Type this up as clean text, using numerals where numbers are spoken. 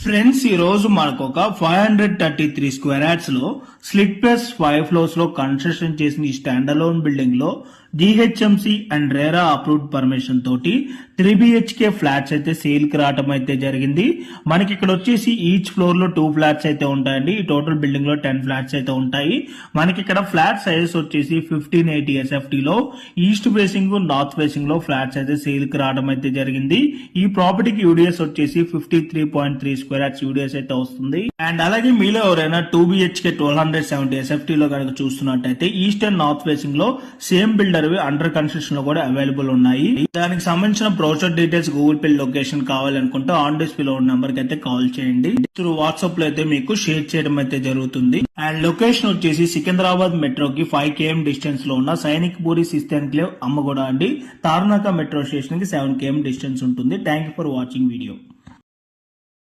Friends, ఈ రోజు మనకు ఒక 533 స్క్వేర్ యార్డ్స్ లో స్లిట్ ప్లస్ 5 ఫ్లోర్స్ లో కన్స్ట్రక్షన్ చేసిన ఈ స్టాండ్ అలోన్ బిల్డింగ్ లో డిహెచ్ఎంసి అండ్ రేరా అప్రూవ్డ్ పర్మిషన్ తోటి 3 BHK ఫ్లాట్స్ అయితే సేల్ కి రావటం అయితే జరిగింది. మనకి ఇక్కడ వచ్చేసి ఈచ్ ఫ్లోర్ లో 2 ఫ్లాట్స్ అయితే ఉంటాయండి. ఈ టోటల్ బిల్డింగ్ లో 10 ఫ్లాట్స్ అయితే ఉంటాయి. మనకి ఇక్కడ ఫ్లాట్ సైజెస్ వచ్చేసి 1580 SFT లో ఈస్ట్ ఫేసింగ్ నార్త్ ఫేసింగ్ లో ఫ్లాట్స్ అయితే సేల్ కి రావడం అయితే జరిగింది. ఈ ప్రాపర్టీకి యూడిఎస్ వచ్చేసి 53.3 స్క్వేర్ యార్డ్స్ యూడిఎస్ అయితే వస్తుంది. అండ్ అలాగే మీలో ఎవరైనా 2 BHK 1270 SFT లో కనుక చూస్తున్నట్టయితే ఈస్ట్ అండ్ నార్త్ ఫేసింగ్ లో సేమ్ బిల్డర్ అండర్ కన్స్ట్రక్షన్ లో కూడా అవైలబుల్ ఉన్నాయి. దానికి సంబంధించిన brochure details, Google pay location కావాలనుకుంటే ఆన్ డిస్ప్లే లో ఉన్న నెంబర్ కి అయితే కాల్ చేయండి. త్రూ వాట్సాప్ లో అయితే మీకు షేర్ చేయడం అయితే జరుగుతుంది. అండ్ లొకేషన్ వచ్చేసి సికింద్రాబాద్ మెట్రోకి 5 km డిస్టెన్స్ లో ఉన్న సైనిక్ పూరి సిస్త్ ఎన్క్లేవ్ అమ్మగూడ అండి. తార్నాక మెట్రో స్టేషన్ కి 7 km డిస్టెన్స్ ఉంటుంది. Thank you for watching video.